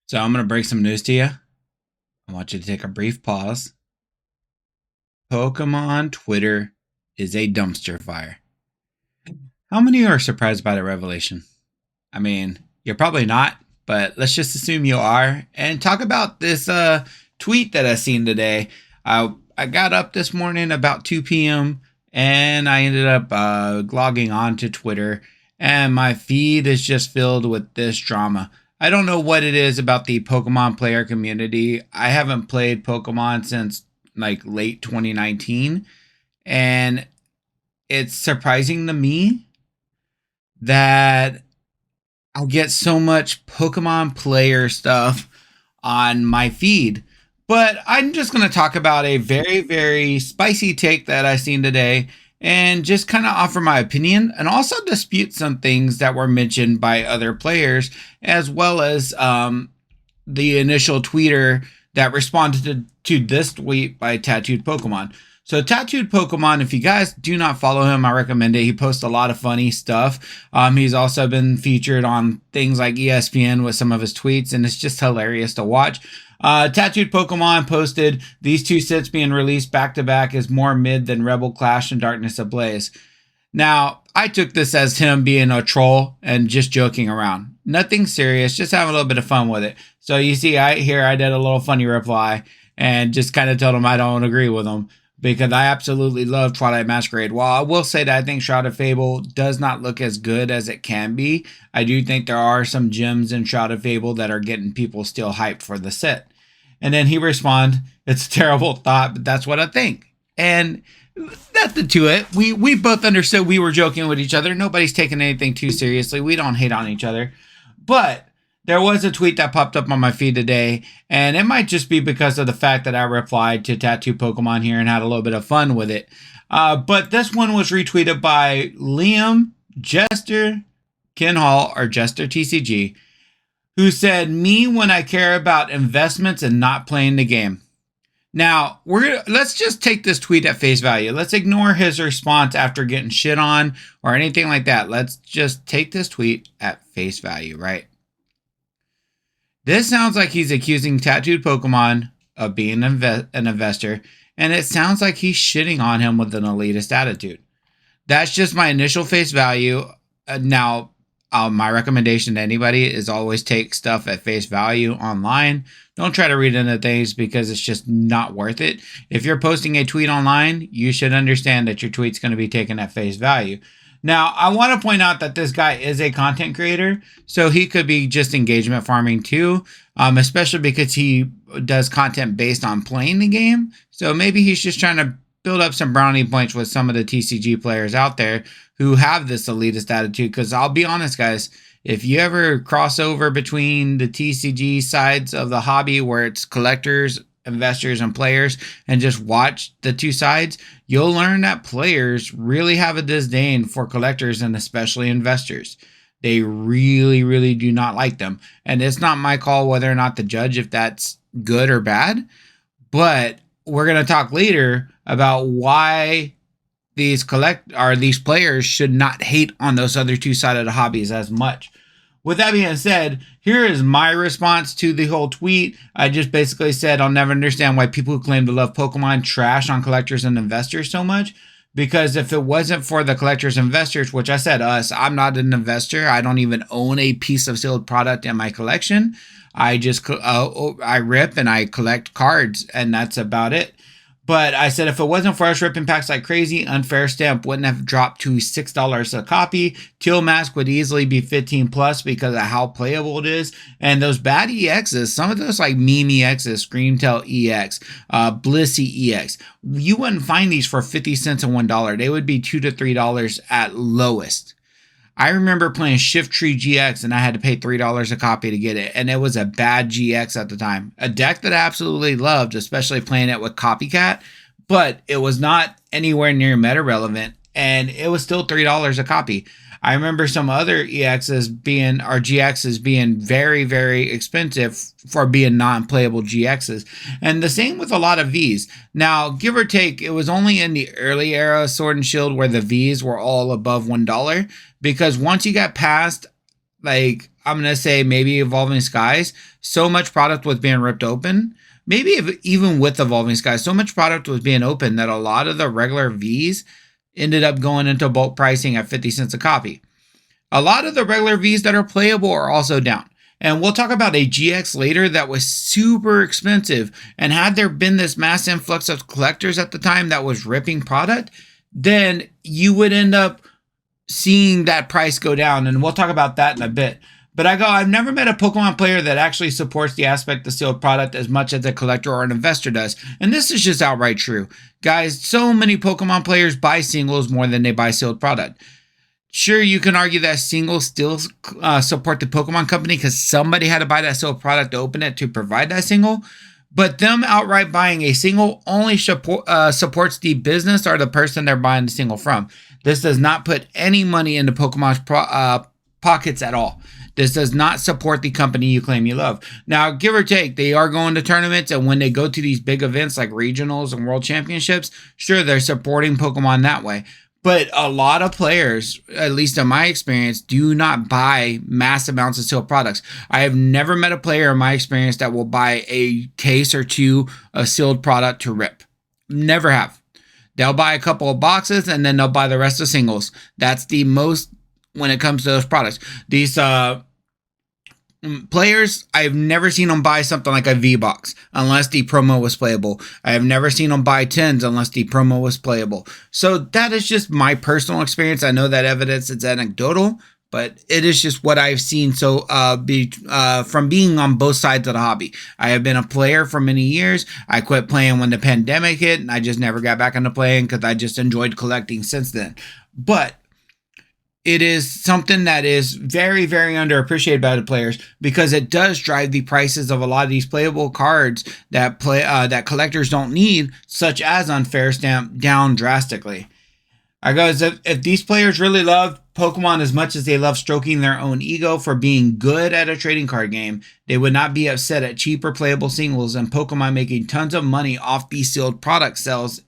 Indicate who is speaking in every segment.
Speaker 1: So I'm going to break some news to you. I want you to take a brief pause. Pokemon Twitter is a dumpster fire. How many are surprised by the revelation? I mean, you're probably not, but let's just assume you are and talk about this tweet that I seen today. I got up this morning about 2 p.m. and I ended up logging on to Twitter, and my feed is just filled with this drama. I don't know what it is about the Pokemon player community. I haven't played Pokemon since like late 2019, and it's surprising to me that I'll get so much Pokemon player stuff on my feed. But I'm just going to talk about a very, very spicy take that I seen today and just kind of offer my opinion and also dispute some things that were mentioned by other players, as well as the initial tweeter that responded to this tweet by Tattooed Pokemon. So Tattooed Pokemon, if you guys do not follow him, I recommend it. He posts a lot of funny stuff. He's also been featured on things like ESPN with some of his tweets, and it's just hilarious to watch. Tattooed Pokemon posted these two sets being released back to back is more mid than Rebel Clash and Darkness Ablaze. Now, I took this as him being a troll and just joking around. Nothing serious, just having a little bit of fun with it. So you see, I did a little funny reply and just kind of told him I don't agree with him, because I absolutely love Twilight Masquerade. While I will say that I think Shroud of Fable does not look as good as it can be, I do think there are some gems in Shroud of Fable that are getting people still hyped for the set. And then he responded, "It's a terrible thought, but that's what I think." And that's the to it. We both understood we were joking with each other. Nobody's taking anything too seriously. We don't hate on each other. But there was a tweet that popped up on my feed today, and it might just be because of the fact that I replied to Tattoo Pokemon here and had a little bit of fun with it. But this one was retweeted by Liam Jester Ken Hall, or Jester TCG, who said, "Me when I care about investments and not playing the game." Now, let's just take this tweet at face value. Let's ignore his response after getting shit on or anything like that. Let's just take this tweet at face value, right? This sounds like he's accusing Tattooed Pokemon of being an investor, and it sounds like he's shitting on him with an elitist attitude. That's just my initial face value. Now, my recommendation to anybody is always take stuff at face value online. Don't try to read into things because it's just not worth it. If you're posting a tweet online, you should understand that your tweet's going to be taken at face value. Now, I want to point out that this guy is a content creator, so he could be just engagement farming too, especially because he does content based on playing the game. So maybe he's just trying to build up some brownie points with some of the TCG players out there who have this elitist attitude. Because I'll be honest, guys, if you ever cross over between the TCG sides of the hobby where it's collectors, investors, and players, and just watch the two sides, you'll learn that players really have a disdain for collectors and especially investors. They really, really do not like them. And it's not my call whether or not to judge if that's good or bad. But we're going to talk later about why these players should not hate on those other two sides of the hobbies as much. With that being said, here is my response to the whole tweet. I just basically said I'll never understand why people who claim to love Pokemon trash on collectors and investors so much. Because if it wasn't for the collectors and investors, which I said us, I'm not an investor. I don't even own a piece of sealed product in my collection. I just I rip and I collect cards, and that's about it. But I said if it wasn't for us ripping packs like crazy, Unfair Stamp wouldn't have dropped to $6 a copy. Teal Mask would easily be 15 plus because of how playable it is. And those bad EXs, some of those like Meme EXs, Screamtail EX, Blissey EX, you wouldn't find these for 50 cents and $1. They would be $2 to $3 at lowest. I remember playing Shiftry GX and I had to pay $3 a copy to get it. And it was a bad GX at the time. A deck that I absolutely loved, especially playing it with Copycat, but it was not anywhere near meta relevant. And it was still $3 a copy. I remember some other GXs being very, very expensive for being non-playable GXs. And the same with a lot of Vs. Now, give or take, it was only in the early era of Sword and Shield where the Vs were all above $1. Because once you got past, like, I'm going to say maybe Evolving Skies, so much product was being ripped open. Maybe even with Evolving Skies, so much product was being open that a lot of the regular Vs ended up going into bulk pricing at 50 cents a copy. A lot of the regular Vs that are playable are also down. And we'll talk about a GX later that was super expensive. And had there been this mass influx of collectors at the time that was ripping product, then you would end up seeing that price go down. And we'll talk about that in a bit. But I've never met a Pokemon player that actually supports the aspect of sealed product as much as a collector or an investor does. And this is just outright true. Guys, so many Pokemon players buy singles more than they buy sealed product. Sure, you can argue that singles still support the Pokemon company because somebody had to buy that sealed product to open it to provide that single. But them outright buying a single only supports the business or the person they're buying the single from. This does not put any money into Pokemon's pockets at all. This does not support the company you claim you love. Now, give or take, they are going to tournaments, and when they go to these big events like regionals and world championships, sure, they're supporting Pokemon that way. But a lot of players, at least in my experience, do not buy mass amounts of sealed products. I have never met a player in my experience that will buy a case or two of sealed product to rip. Never have. They'll buy a couple of boxes and then they'll buy the rest of singles. That's the most when it comes to those products. These players, I've never seen them buy something like a V-Box unless the promo was playable. I have never seen them buy 10s unless the promo was playable. So that is just my personal experience. I know that evidence is anecdotal, but it is just what I've seen. So from being on both sides of the hobby. I have been a player for many years. I quit playing when the pandemic hit, and I just never got back into playing because I just enjoyed collecting since then. But it is something that is very, very underappreciated by the players because it does drive the prices of a lot of these playable cards that that collectors don't need, such as Unfair Stamp, down drastically. I goes, if these players really love Pokemon as much as they love stroking their own ego for being good at a trading card game, they would not be upset at cheaper playable singles and Pokemon making tons of money off these sealed product sales.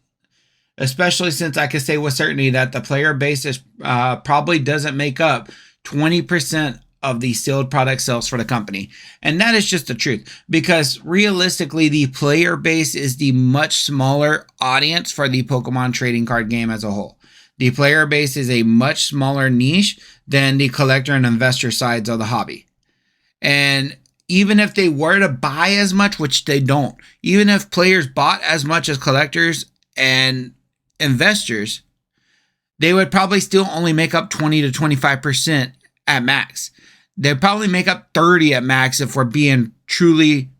Speaker 1: Especially since I can say with certainty that the player base is probably doesn't make up 20% of the sealed product sales for the company. And that is just the truth because realistically, the player base is the much smaller audience for the Pokemon trading card game as a whole. The player base is a much smaller niche than the collector and investor sides of the hobby. And even if they were to buy as much, which they don't, even if players bought as much as collectors and investors, they would probably still only make up 20 to 25% at max. They'd probably make up 30 at max if we're being truly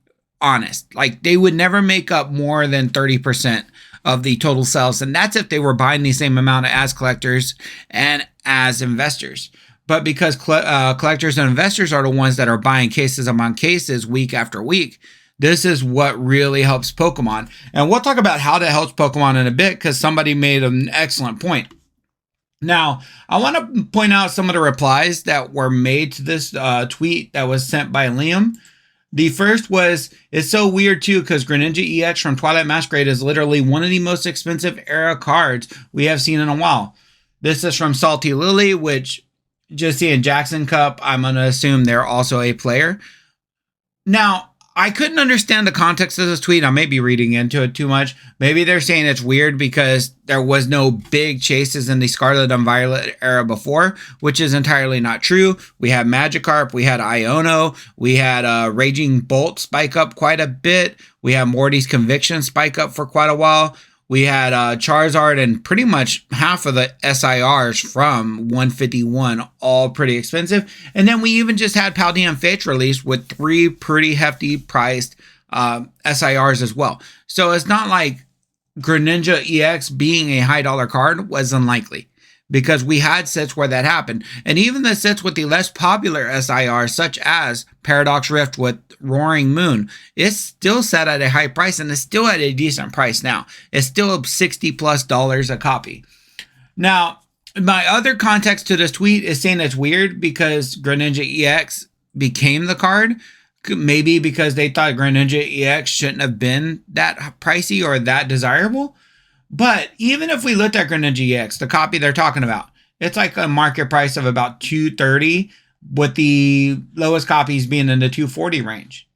Speaker 1: honest. Like they would never make up more than 30% of the total sales. And that's if they were buying the same amount as collectors and as investors. But because collectors and investors are the ones that are buying cases among cases week after week, this is what really helps Pokemon. And we'll talk about how that helps Pokemon in a bit because somebody made an excellent point. Now, I want to point out some of the replies that were made to this tweet that was sent by Liam. The first was, it's so weird too because Greninja EX from Twilight Masquerade is literally one of the most expensive era cards we have seen in a while. This is from Salty Lily, which just seeing Jackson Cup, I'm going to assume they're also a player. Now, I couldn't understand the context of this tweet. I may be reading into it too much. Maybe they're saying it's weird because there was no big chases in the Scarlet and Violet era before, which is entirely not true. We had Magikarp, we had Iono, we had Raging Bolt spike up quite a bit. We had Morty's Conviction spike up for quite a while. We had Charizard and pretty much half of the SIRs from 151, all pretty expensive. And then we even just had Paldean Fates released with 3 pretty hefty priced SIRs as well. So it's not like Greninja EX being a high dollar card was unlikely because we had sets where that happened. And even the sets with the less popular SIRs, such as Paradox Rift with Roaring Moon, it's still set at a high price and it's still at a decent price now. It's still $60+ a copy. Now, my other context to this tweet is saying it's weird because Greninja EX became the card. Maybe because they thought Greninja EX shouldn't have been that pricey or that desirable. But even if we looked at Greninja EX, the copy they're talking about, it's like a market price of about $230. with the lowest copies being in the 240 range.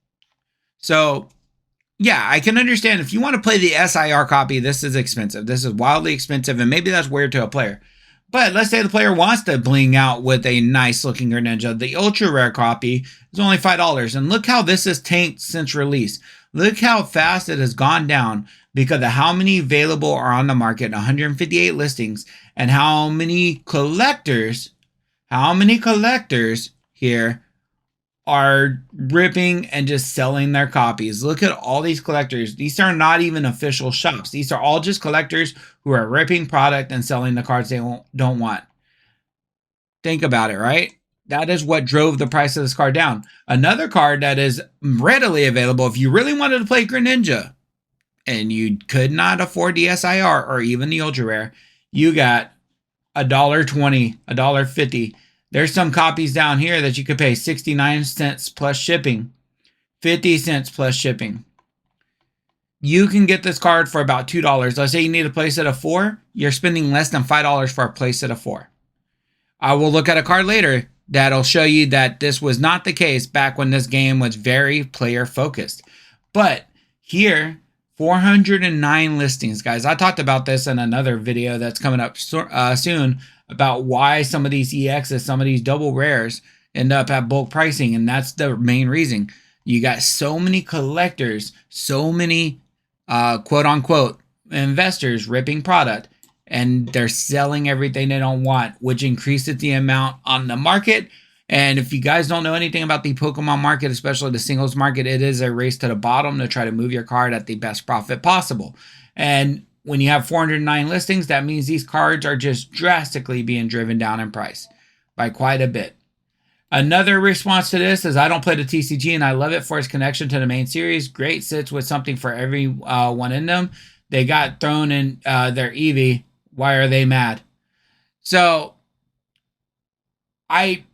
Speaker 1: So yeah, I can understand if you want to play the SIR copy, this is expensive. This is wildly expensive, and maybe that's weird to a player. But let's say the player wants to bling out with a nice looking Greninja. The ultra rare copy is only $5. And look how this has tanked since release. Look how fast it has gone down because of how many available are on the market, 158 listings, and how many collectors here are ripping and just selling their copies. Look at all these collectors. These are not even official shops. These are all just collectors who are ripping product and selling the cards they don't want. Think about it, right? That is what drove the price of this card down. Another card that is readily available if you really wanted to play Greninja and you could not afford the SIR or even the ultra rare, you got $1.20, $1.50. There's some copies down here that you could pay 69 cents plus shipping, 50 cents plus shipping. You can get this card for about $2. Let's say you need a playset of 4. You're spending less than $5 for a playset of 4. I will look at a card later that'll show you that this was not the case back when this game was very player focused. But here, 409 listings, guys. I talked about this in another video that's coming up soon about why some of these EXs, some of these double rares end up at bulk pricing. And that's the main reason. You got so many collectors, so many quote unquote investors ripping product, and they're selling everything they don't want, which increases the amount on the market. And if you guys don't know anything about the Pokemon market, especially the singles market, it is a race to the bottom to try to move your card at the best profit possible. And when you have 409 listings, that means these cards are just drastically being driven down in price by quite a bit. Another response to this is I don't play the TCG and I love it for its connection to the main series. Great sits with something for every one in them. They got thrown in their Eevee. Why are they mad? So I'm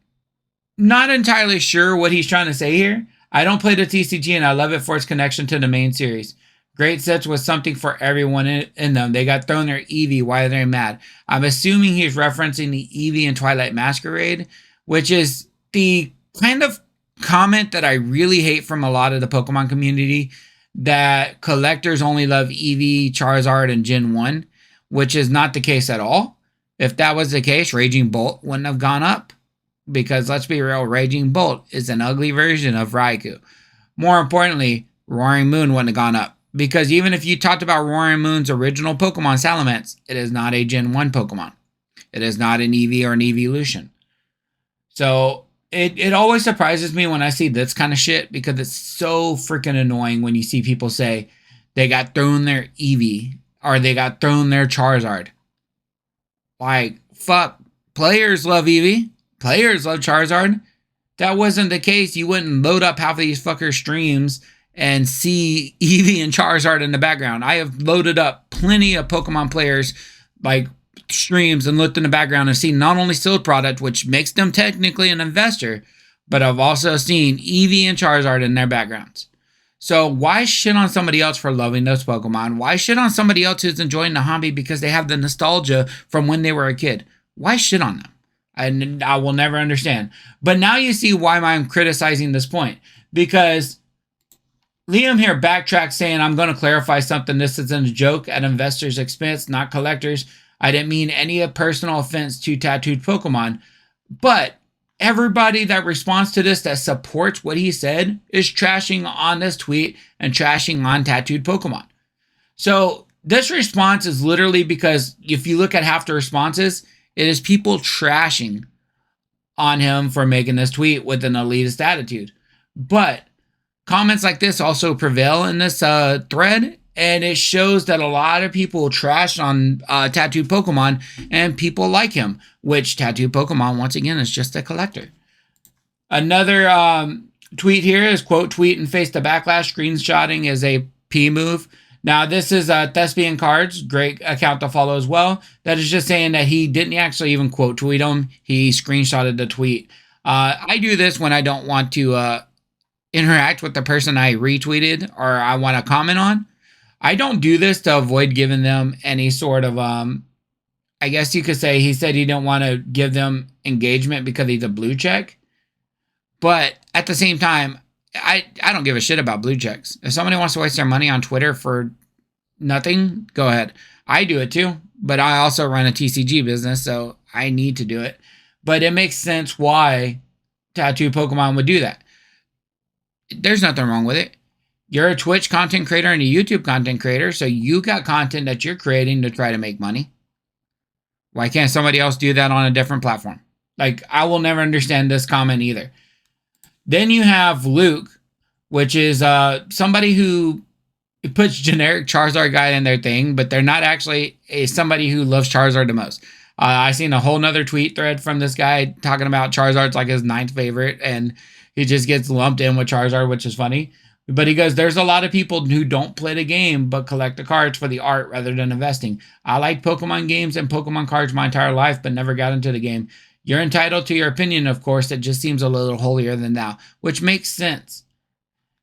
Speaker 1: not entirely sure what he's trying to say here. I don't play the TCG and I love it for its connection to the main series. Great sets with something for everyone in them. They got thrown their Eevee. Why are they mad? I'm assuming he's referencing the Eevee and Twilight Masquerade, which is the kind of comment that I really hate from a lot of the Pokemon community, that collectors only love Eevee, Charizard, and Gen 1, which is not the case at all. If that was the case, Raging Bolt wouldn't have gone up, because let's be real, Raging Bolt is an ugly version of Raikou. More importantly, Roaring Moon wouldn't have gone up, because even if you talked about Roaring Moon's original Pokemon, Salamence, it is not a Gen 1 Pokemon. It is not an Eevee or an Evolution. So it always surprises me when I see this kind of shit, because it's so freaking annoying when you see people say they got thrown their Eevee or they got thrown their Charizard. Like, fuck, players love Eevee. Players love Charizard. That wasn't the case. You wouldn't load up half of these fucker streams and see Eevee and Charizard in the background. I have loaded up plenty of Pokemon players, like, streams, and looked in the background and seen not only sealed product, which makes them technically an investor, but I've also seen Eevee and Charizard in their backgrounds. So why shit on somebody else for loving those Pokemon? Why shit on somebody else who's enjoying the hobby because they have the nostalgia from when they were a kid? Why shit on them? And I will never understand. But now you see why I'm criticizing this point. Because Liam here backtracks saying, I'm going to clarify something. This isn't a joke at investors' expense, not collectors. I didn't mean any personal offense to tattooed Pokemon. But everybody that responds to this, that supports what he said, is trashing on this tweet and trashing on tattooed Pokemon. So this response is literally because if you look at half the responses, it is people trashing on him for making this tweet with an elitist attitude. But comments like this also prevail in this thread, and it shows that a lot of people trash on tattooed Pokemon, and people like him, which tattooed Pokemon, once again, is just a collector. Another tweet here is, quote, tweet and face the backlash. Screenshotting is a P move. Now, this is Thespian Cards, great account to follow as well. That is just saying that he didn't actually even quote tweet him. He screenshotted the tweet. I do this when I don't want to interact with the person I retweeted or I want to comment on. I don't do this to avoid giving them any sort of, I guess you could say he said he didn't want to give them engagement because he's a blue check. But at the same time, I don't give a shit about blue checks. If somebody wants to waste their money on Twitter for nothing, go ahead. I do it too, but I also run a TCG business, so I need to do it. But it makes sense why Tattoo Pokemon would do that. There's nothing wrong with it. You're a Twitch content creator and a YouTube content creator, so you got content that you're creating to try to make money. Why can't somebody else do that on a different platform? Like, I will never understand this comment either. Then you have Luke, which is somebody who puts generic Charizard guy in their thing, but they're not actually somebody who loves Charizard the most. I seen a whole nother tweet thread from this guy talking about Charizard's like his 9th favorite, and he just gets lumped in with Charizard, which is funny. But he goes, there's a lot of people who don't play the game but collect the cards for the art rather than investing. I like Pokemon games and Pokemon cards my entire life, but never got into the game. You're entitled to your opinion, of course. It just seems a little holier than thou, which makes sense.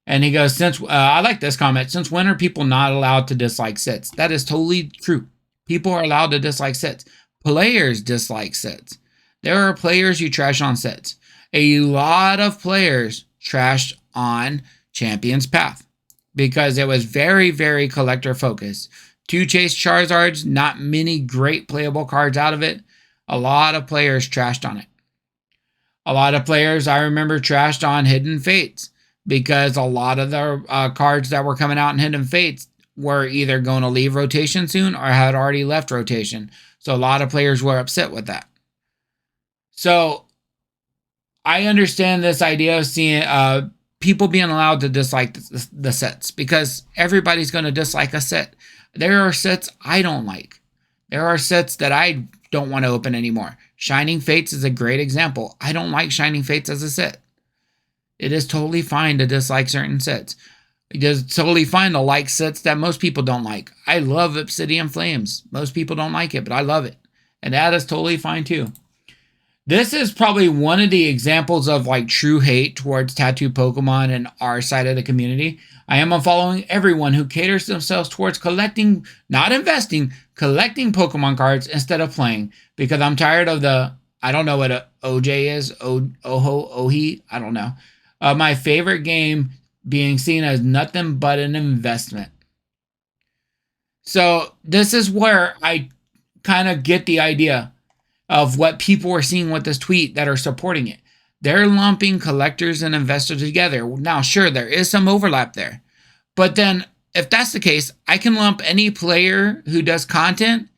Speaker 1: And he goes, I like this comment. Since when are people not allowed to dislike sets? That is totally true. People are allowed to dislike sets. Players dislike sets. There are players who trash on sets. A lot of players trashed on Champion's Path because it was very, very collector focused. To chase Charizards, not many great playable cards out of it. A lot of players trashed on it. A lot of players, I remember, trashed on Hidden Fates because a lot of the cards that were coming out in Hidden Fates were either going to leave rotation soon or had already left rotation. So a lot of players were upset with that. So I understand this idea of seeing people being allowed to dislike the sets because everybody's going to dislike a set. There are sets I don't like. There are sets that I don't want to open anymore. Shining Fates is a great example. I don't like Shining Fates as a set. It is totally fine to dislike certain sets. It is totally fine to like sets that most people don't like. I love Obsidian Flames. Most people don't like it, but I love it. And that is totally fine too. This is probably one of the examples of like true hate towards Tattoo Pokemon and our side of the community. I am unfollowing everyone who caters themselves towards collecting, not investing, collecting Pokemon cards instead of playing. Because I'm tired of I don't know what a OJ is, Ohi, I don't know. My favorite game being seen as nothing but an investment. So this is where I kind of get the idea of what people are seeing with this tweet that are supporting it. They're lumping collectors and investors together. Now, sure, there is some overlap there. But then, if that's the case, I can lump any player who does content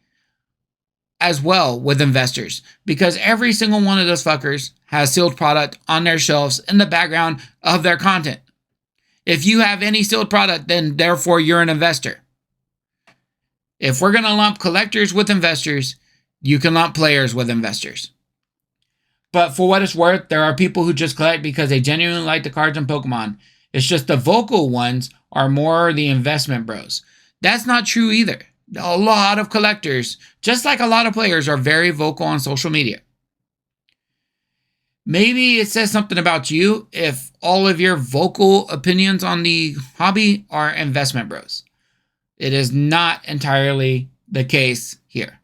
Speaker 1: as well with investors. Because every single one of those fuckers has sealed product on their shelves in the background of their content. If you have any sealed product, then therefore you're an investor. If we're going to lump collectors with investors, you can lump players with investors. But for what it's worth, there are people who just collect because they genuinely like the cards in Pokemon. It's just the vocal ones are more the investment bros. That's not true either. A lot of collectors, just like a lot of players, are very vocal on social media. Maybe it says something about you if all of your vocal opinions on the hobby are investment bros. It is not entirely the case here.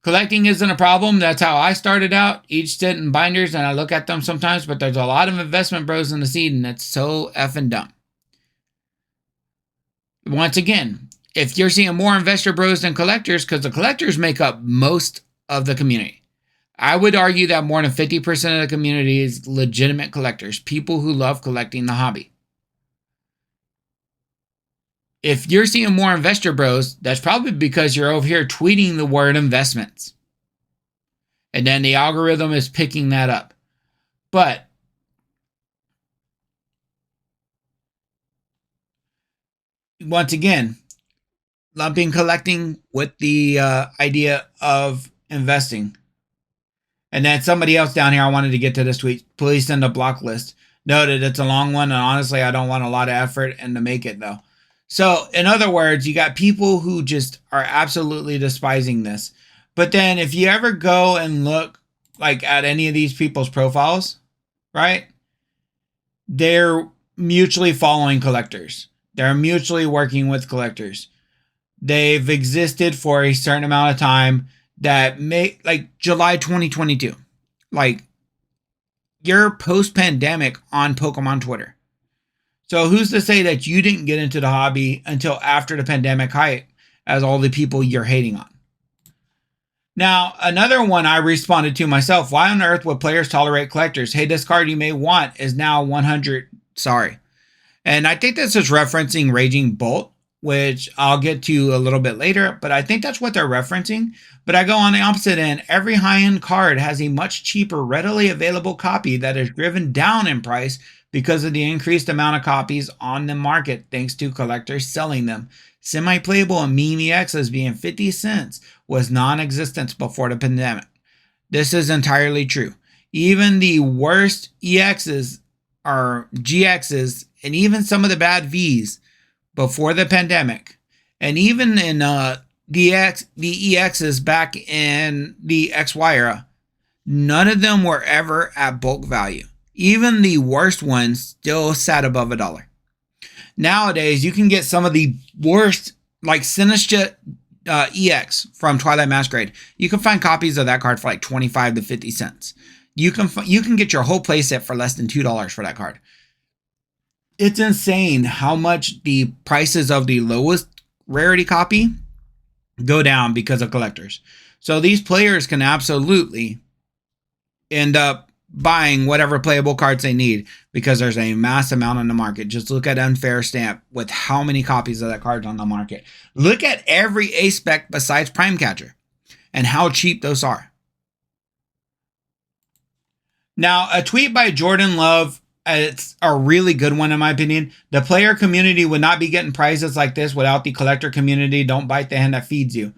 Speaker 1: Collecting isn't a problem. That's how I started out. Each sit in binders, and I look at them sometimes, but there's a lot of investment bros in the scene, and it's so effing dumb. Once again, if you're seeing more investor bros than collectors, because the collectors make up most of the community, I would argue that more than 50% of the community is legitimate collectors, people who love collecting the hobby. If you're seeing more investor bros, that's probably because you're over here tweeting the word investments. And then the algorithm is picking that up. But once again, lumping collecting with the idea of investing. And then somebody else down here, I wanted to get to this tweet. Please send a block list. Noted, it's a long one, and honestly, I don't want a lot of effort and to make it, though. So, in other words, you got people who just are absolutely despising this. But then if you ever go and look like at any of these people's profiles, right? They're mutually following collectors. They're mutually working with collectors. They've existed for a certain amount of time that like July 2022. Like you're post-pandemic on Pokemon Twitter. So who's to say that you didn't get into the hobby until after the pandemic hype as all the people you're hating on? Now, another one I responded to myself, why on earth would players tolerate collectors? Hey, this card you may want is now 100. Sorry. And I think this is referencing Raging Bolt, which I'll get to a little bit later, but I think that's what they're referencing. But I go on the opposite end. Every high-end card has a much cheaper, readily available copy that is driven down in price because of the increased amount of copies on the market thanks to collectors selling them. Semi-playable and meme EXs being 50 cents was non-existent before the pandemic. This is entirely true. Even the worst EXs or GXs and even some of the bad Vs before the pandemic, and even in the EXs back in the XY era, none of them were ever at bulk value. Even the worst ones still sat above $1. Nowadays, you can get some of the worst, like Sinistcha EX from Twilight Masquerade. You can find copies of that card for like 25 to 50 cents. You can get your whole playset for less than $2 for that card. It's insane how much the prices of the lowest rarity copy go down because of collectors. So these players can absolutely end up buying whatever playable cards they need because there's a mass amount on the market. Just look at Unfair Stamp with how many copies of that card on the market. Look at every A-Spec besides Prime Catcher and how cheap those are. Now, a tweet by Jordan Love, it's a really good one in my opinion. The player community would not be getting prizes like this without the collector community. Don't bite the hand that feeds you.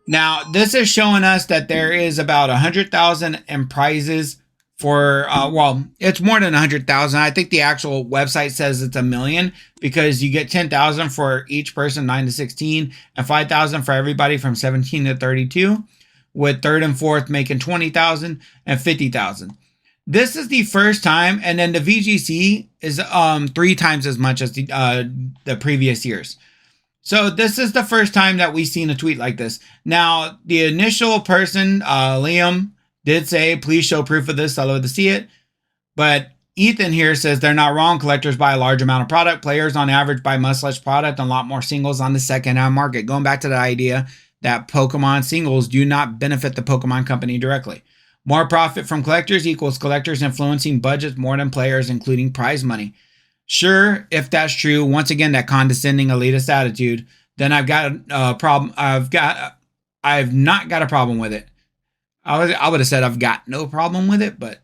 Speaker 1: Now, this is showing us that there is about 100,000 in prizes for, well, it's more than 100,000. I think the actual website says it's 1 million because you get 10,000 for each person 9 to 16 and 5,000 for everybody from 17 to 32, with third and fourth making 20,000 and 50,000. This is the first time, and then the VGC is 3 times as much as the previous years. So this is the first time that we've seen a tweet like this. Now, the initial person, Liam, did say, please show proof of this. I love to see it. But Ethan here says they're not wrong. Collectors buy a large amount of product. Players on average buy much less product and a lot more singles on the second-hand market. Going back to the idea that Pokemon singles do not benefit the Pokemon company directly. More profit from collectors equals collectors influencing budgets more than players, including prize money. Sure, if that's true, once again, that condescending elitist attitude, then I've got a problem. I've not got a problem with it. I would have said I've got no problem with it, but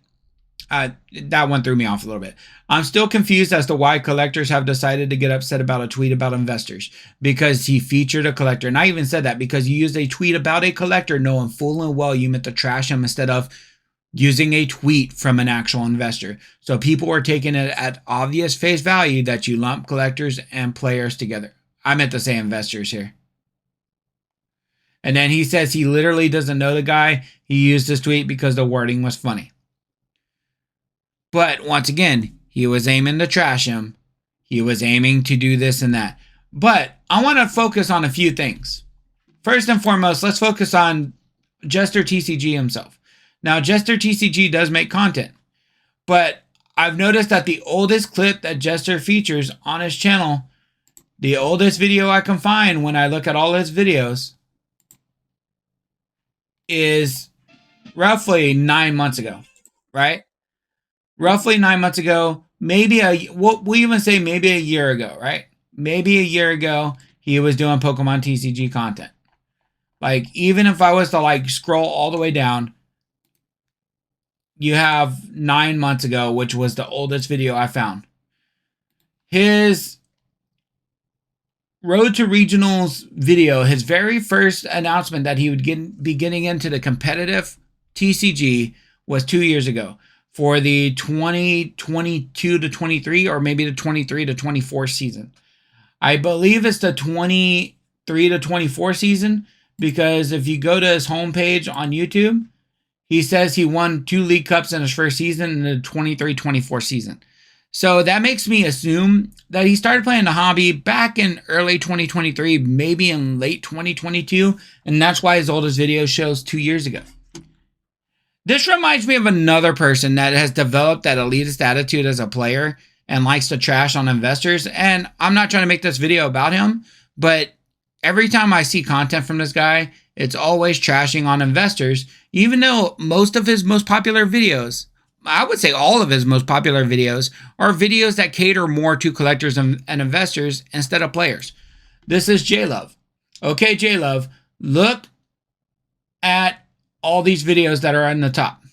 Speaker 1: that one threw me off a little bit. I'm still confused as to why collectors have decided to get upset about a tweet about investors because he featured a collector. And I even said that because you used a tweet about a collector knowing full and well you meant to trash him instead of using a tweet from an actual investor. So people were taking it at obvious face value that you lump collectors and players together. I meant to say investors here. And then he says he literally doesn't know the guy. He used this tweet because the wording was funny. But once again, he was aiming to trash him. He was aiming to do this and that. But I want to focus on a few things. First and foremost, let's focus on Jester TCG himself. Now, Jester TCG does make content. But I've noticed that the oldest clip that Jester features on his channel, the oldest video I can find when I look at all his videos, is roughly 9 months ago, right? Roughly 9 months ago, maybe we'll even say maybe a year ago, right? Maybe a year ago, he was doing Pokemon TCG content. Like, even if I was to like scroll all the way down, you have 9 months ago, which was the oldest video I found. His Road to Regionals video, his very first announcement that he would be getting into the competitive TCG was 2 years ago for the 2022 to 23 or maybe the 23 to 24 season. I believe it's the 23 to 24 season because if you go to his homepage on YouTube, he says he won 2 League Cups in his first season in the 23-24 season. So that makes me assume that he started playing the hobby back in early 2023, maybe in late 2022, and that's why his oldest video shows 2 years ago. This reminds me of another person that has developed that elitist attitude as a player and likes to trash on investors. And I'm not trying to make this video about him, but every time I see content from this guy, it's always trashing on investors, even though most of his most popular videos, I would say all of his most popular videos, are videos that cater more to collectors and investors instead of players. This is J-Love. Okay, J-Love, look at all these videos that are on the top.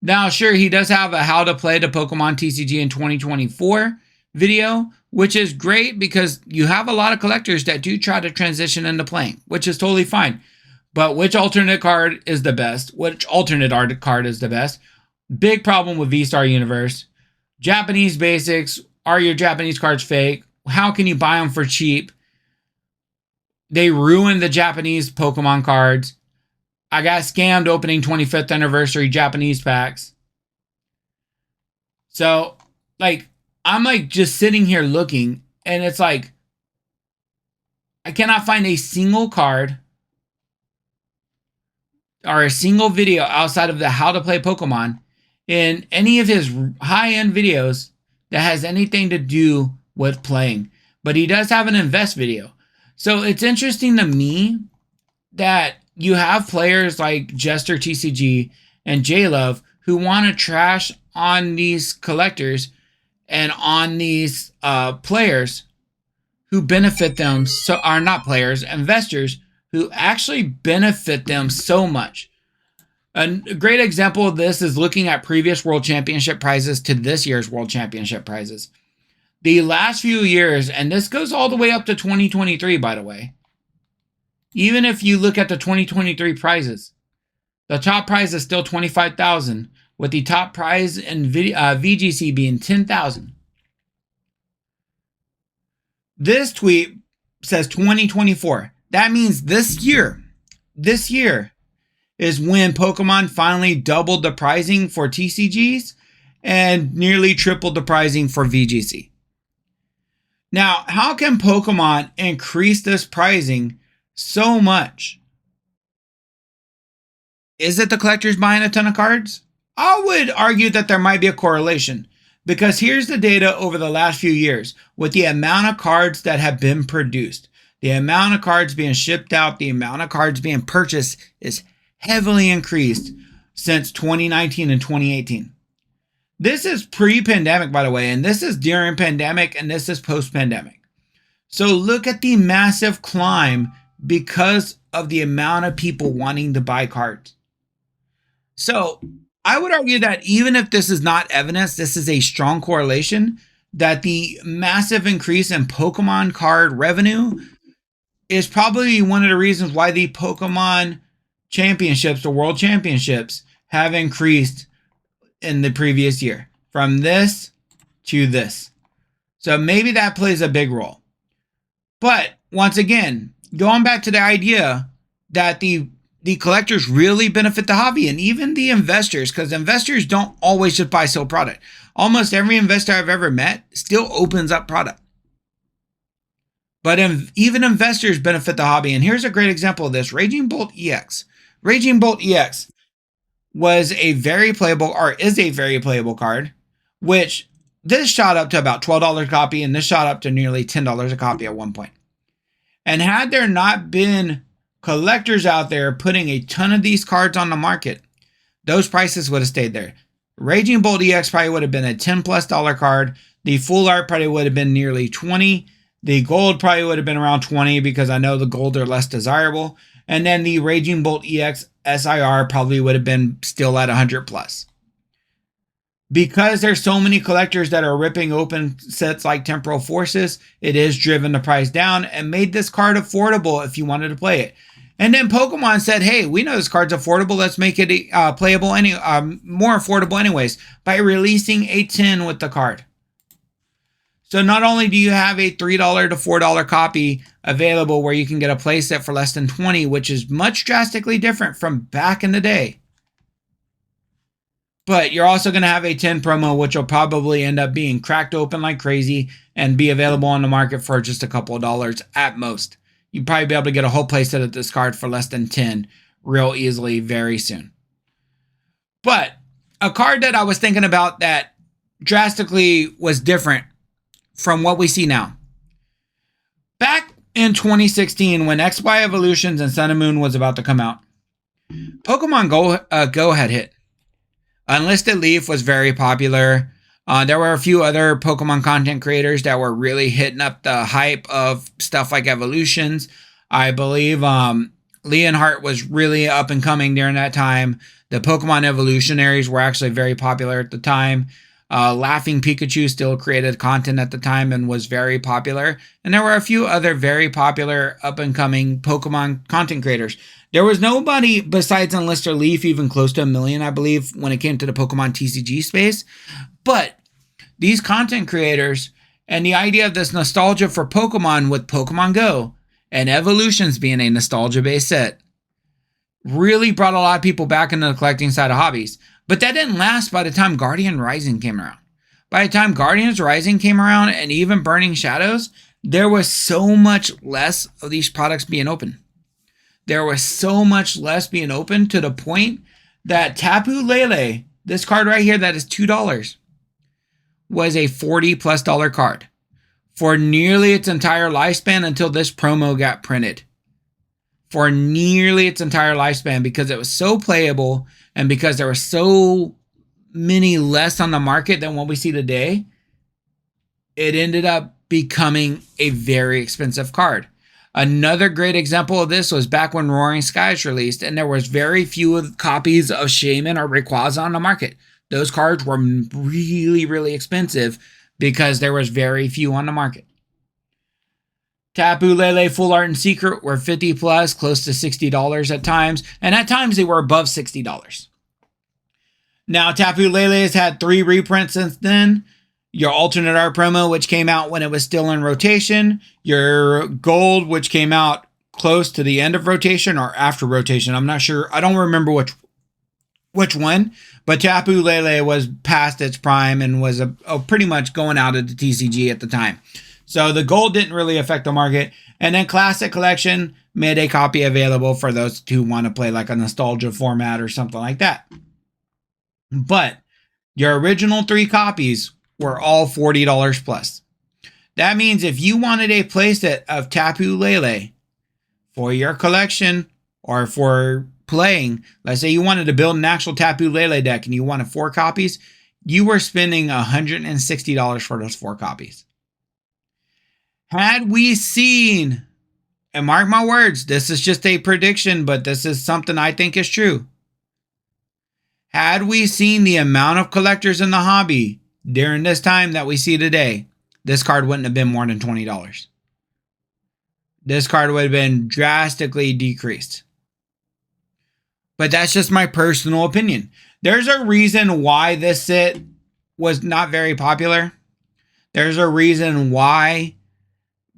Speaker 1: Now, sure, he does have a how to play the Pokemon TCG in 2024 video, which is great because you have a lot of collectors that do try to transition into playing, which is totally fine. But which alternate card is the best? Which alternate art card is the best? Big problem with V-Star Universe. Japanese basics. Are your Japanese cards fake? How can you buy them for cheap? They ruined the Japanese Pokemon cards. I got scammed opening 25th anniversary Japanese packs. So, I'm just sitting here looking, and it's like, I cannot find a single card or a single video outside of the how to play Pokemon in any of his high-end videos that has anything to do with playing. But he does have an invest video. So it's interesting to me that you have players like Jester TCG and J-Love who want to trash on these collectors and on these players who benefit them, so are not players, investors who actually benefit them so much. A great example of this is looking at previous World Championship prizes to this year's World Championship prizes. The last few years, and this goes all the way up to 2023, by the way, even if you look at the 2023 prizes, the top prize is still $25,000, with the top prize in VGC being $10,000. This tweet says 2024. That means this year is when Pokemon finally doubled the pricing for TCGs and nearly tripled the pricing for VGC. Now, how can Pokemon increase this pricing so much? Is it the collectors buying a ton of cards? I would argue that there might be a correlation, because here's the data over the last few years with the amount of cards that have been produced. The amount of cards being shipped out, the amount of cards being purchased is heavily increased since 2019 and 2018. This is pre-pandemic, by the way, and this is during pandemic, and this is post-pandemic. So look at the massive climb because of the amount of people wanting to buy cards. So I would argue that even if this is not evidence, this is a strong correlation that the massive increase in Pokemon card revenue is probably one of the reasons why the Pokemon championships, the World Championships, have increased in the previous year from this to this. So maybe that plays a big role. But once again, going back to the idea that the collectors really benefit the hobby, and even the investors, because investors don't always just buy sell product. Almost every investor I've ever met still opens up product. But even investors benefit the hobby. And here's a great example of this. Raging Bolt EX. Raging Bolt EX was a very playable, or is a very playable card, which this shot up to about $12 a copy, and this shot up to nearly $10 a copy at one point. And had there not been collectors out there putting a ton of these cards on the market, those prices would have stayed there. Raging Bolt EX probably would have been a $10+ card. The full art probably would have been nearly $20. The gold probably would have been around $20 because I know the gold are less desirable. And then the Raging Bolt EX SIR probably would have been still at $100+. Because there's so many collectors that are ripping open sets like Temporal Forces, it has driven the price down and made this card affordable if you wanted to play it. And then Pokemon said, hey, we know this card's affordable. Let's make it playable, more affordable anyways, by releasing a tin with the card. So not only do you have a $3 to $4 copy available where you can get a playset for less than $20, which is much drastically different from back in the day, but you're also going to have a 10 promo, which will probably end up being cracked open like crazy and be available on the market for just a couple of dollars at most. You'd probably be able to get a whole playset of this card for less than 10 real easily very soon. But a card that I was thinking about that drastically was different from what we see now. Back in 2016, when XY Evolutions and Sun and Moon was about to come out, Pokemon Go had hit. Unlisted Leaf was very popular. There were a few other Pokemon content creators that were really hitting up the hype of stuff like Evolutions. I believe Leonhardt was really up and coming during that time. The Pokemon Evolutionaries were actually very popular at the time. Laughing Pikachu still created content at the time and was very popular. And there were a few other very popular up-and-coming Pokemon content creators. There was nobody besides Unlisted Leaf even close to 1 million, I believe, when it came to the Pokemon TCG space. But these content creators and the idea of this nostalgia for Pokemon with Pokemon Go and Evolutions being a nostalgia-based set really brought a lot of people back into the collecting side of hobbies. But that didn't last by the time Guardian Rising came around. By the time Guardians Rising came around and even Burning Shadows, there was so much less of these products being open. There was so much less being open to the point that Tapu Lele, this card right here that is $2, was a $40+ card for nearly its entire lifespan until this promo got printed. For nearly its entire lifespan, because it was so playable and because there were so many less on the market than what we see today, it ended up becoming a very expensive card. Another great example of this was back when Roaring Skies released and there was very few copies of Shaman or Rayquaza on the market. Those cards were really, really expensive because there was very few on the market. Tapu Lele Full Art and Secret were $50+, close to $60 at times, and at times they were above $60. Now, Tapu Lele has had 3 reprints since then. Your alternate art promo, which came out when it was still in rotation. Your gold, which came out close to the end of rotation or after rotation. I'm not sure. I don't remember which one, but Tapu Lele was past its prime and was pretty much going out of the TCG at the time. So the gold didn't really affect the market. And then Classic Collection made a copy available for those who want to play like a nostalgia format or something like that. But your original 3 copies were all $40+. That means if you wanted a playset of Tapu Lele for your collection or for playing, let's say you wanted to build an actual Tapu Lele deck and you wanted 4 copies, you were spending $160 for those 4 copies. Had we seen, and mark my words, this is just a prediction, but this is something I think is true. Had we seen the amount of collectors in the hobby during this time that we see today, this card wouldn't have been more than $20. This card would have been drastically decreased. But that's just my personal opinion. There's a reason why this set was not very popular. There's a reason why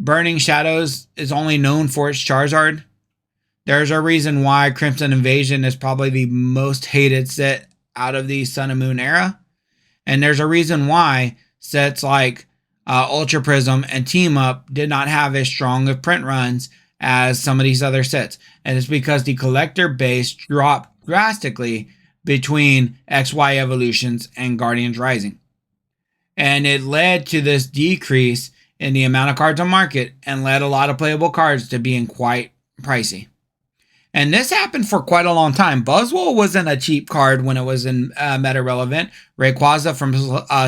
Speaker 1: Burning Shadows is only known for its Charizard. There's a reason why Crimson Invasion is probably the most hated set out of the Sun and Moon era. And there's a reason why sets like Ultra Prism and Team Up did not have as strong of print runs as some of these other sets. And it's because the collector base dropped drastically between XY Evolutions and Guardians Rising. And it led to this decrease in the amount of cards on market and led a lot of playable cards to being quite pricey. And this happened for quite a long time. Buzzwole wasn't a cheap card when it was in meta relevant. Rayquaza from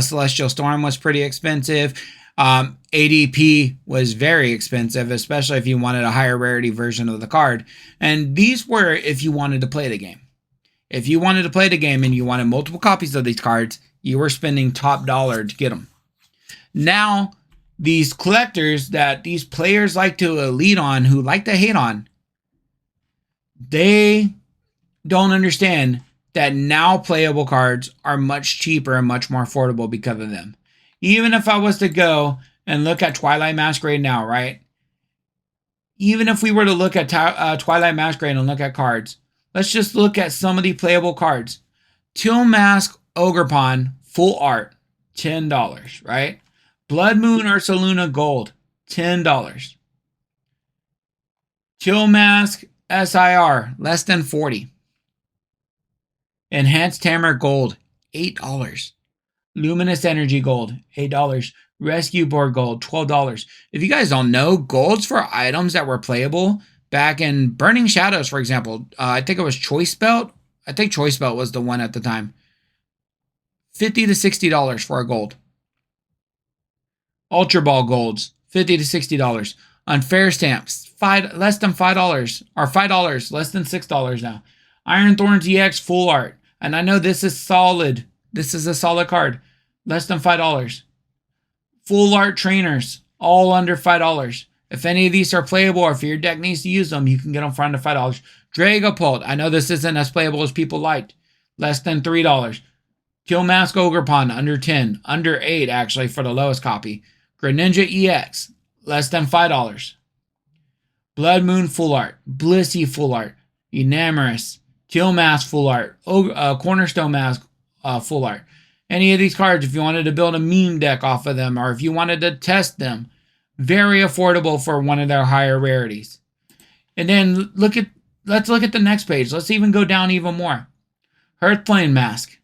Speaker 1: Celestial Storm was pretty expensive. ADP was very expensive, especially if you wanted a higher rarity version of the card. And these were if you wanted to play the game. If you wanted to play the game and you wanted multiple copies of these cards, you were spending top dollar to get them. Now, these collectors that these players like to elite on, who like to hate on, they don't understand that now playable cards are much cheaper and much more affordable because of them. Even if I was to go and look at Twilight Masquerade now, right? Even if we were to look at Twilight Masquerade and look at cards, let's just look at some of the playable cards. Teal Mask Ogerpon Full Art, $10, right? Blood Moon Ursaluna Gold, $10. Teal Mask SIR, less than $40. Enhanced Hammer Gold, $8. Luminous Energy Gold, $8. Rescue Board Gold, $12. If you guys don't know, golds for items that were playable back in Burning Shadows, for example. I think it was Choice Belt. I think Choice Belt was the one at the time. $50 to $60 for a gold. Ultra Ball golds, $50 to $60. Unfair stamps, less than $5, or $5, less than $6 now. Iron Thorns EX Full Art, and I know this is solid. This is a solid card, less than $5. Full Art Trainers, all under $5. If any of these are playable, or if your deck needs to use them, you can get them for under $5. Dragapult, I know this isn't as playable as people liked, less than $3. Killmask Ogerpon, under 10, under 8 actually for the lowest copy. Greninja EX, less than $5. Blood Moon Full Art, Blissey Full Art, Enamorous, Killmask Full Art, Cornerstone Mask Full Art. Any of these cards, if you wanted to build a meme deck off of them, or if you wanted to test them, very affordable for one of their higher rarities. And then let's look at the next page. Let's even go down even more. Hearthflame Mask,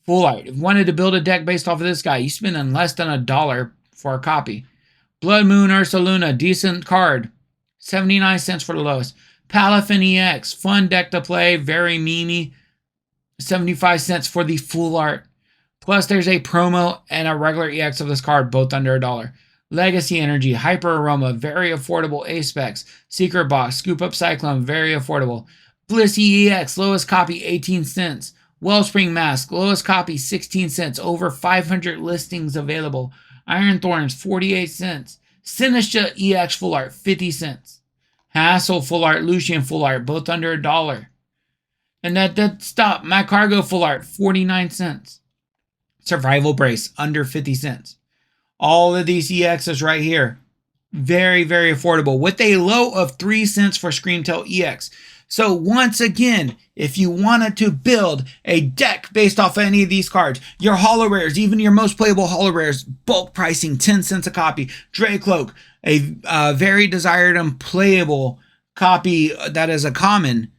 Speaker 1: Full Art. If you wanted to build a deck based off of this guy, you spend less than $1 for a copy. Blood Moon Ursaluna, decent card, 79 cents for the lowest. Palafin EX, fun deck to play, very memey, 75 cents for the Full Art. Plus there's a promo and a regular EX of this card, both under $1. Legacy Energy, Hyper Aroma, very affordable A-Specs. Secret Box, Scoop Up Cyclone, very affordable. Blissey EX, lowest copy, 18 cents. Wellspring Mask, lowest copy, 16 cents. Over 500 listings available. Iron Thorns, 48 cents. Sinistra EX Full Art, 50 cents. Hassel Full Art, Lucian Full Art, both under $1. And that stop. Magcargo Full Art, 49 cents. Survival Brace, under 50 cents. All of these EXs right here, very, very affordable, with a low of 3 cents for Screamtail EX. So once again, if you wanted to build a deck based off any of these cards, your holo rares, even your most playable holo rares, bulk pricing, 10 cents a copy. Dracloak, a very desired and playable copy that is a common,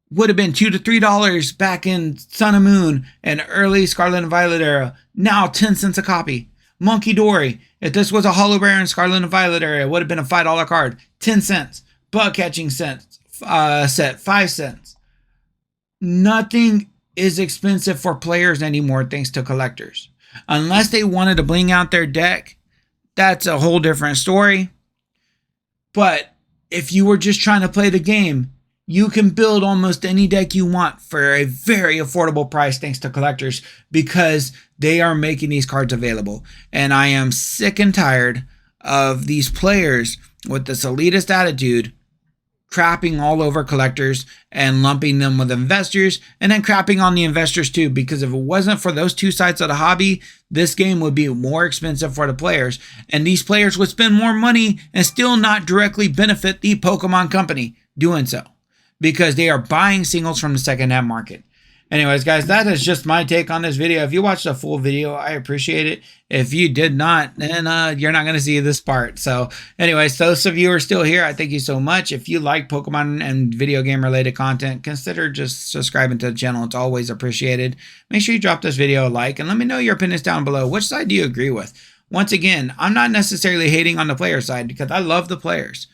Speaker 1: would have been $2 to $3 back in Sun and Moon and early Scarlet and Violet era. Now 10 cents a copy. Monkey Dory, if this was a holo rare in Scarlet and Violet era, it would have been a $5 card. 10 cents. Bug catching set, 5 cents. Nothing is expensive for players anymore thanks to collectors. Unless they wanted to bling out their deck, that's a whole different story. But if you were just trying to play the game, you can build almost any deck you want for a very affordable price thanks to collectors, because they are making these cards available. And I am sick and tired of these players with this elitist attitude crapping all over collectors and lumping them with investors, and then crapping on the investors too, because if it wasn't for those two sides of the hobby, this game would be more expensive for the players, and these players would spend more money and still not directly benefit the Pokemon company doing so, because they are buying singles from the second-hand market. Anyways, guys, that is just my take on this video. If you watched the full video, I appreciate it. If you did not, then you're not going to see this part. So anyways, those of you who are still here, I thank you so much. If you like Pokemon and video game related content, consider just subscribing to the channel. It's always appreciated. Make sure you drop this video a like and let me know your opinions down below. Which side do you agree with? Once again, I'm not necessarily hating on the player side, because I love the players,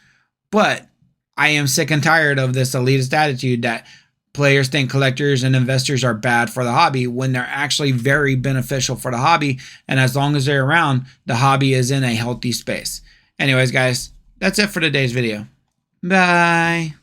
Speaker 1: but I am sick and tired of this elitist attitude that players think collectors and investors are bad for the hobby, when they're actually very beneficial for the hobby. And as long as they're around, the hobby is in a healthy space. Anyways, guys, that's it for today's video. Bye.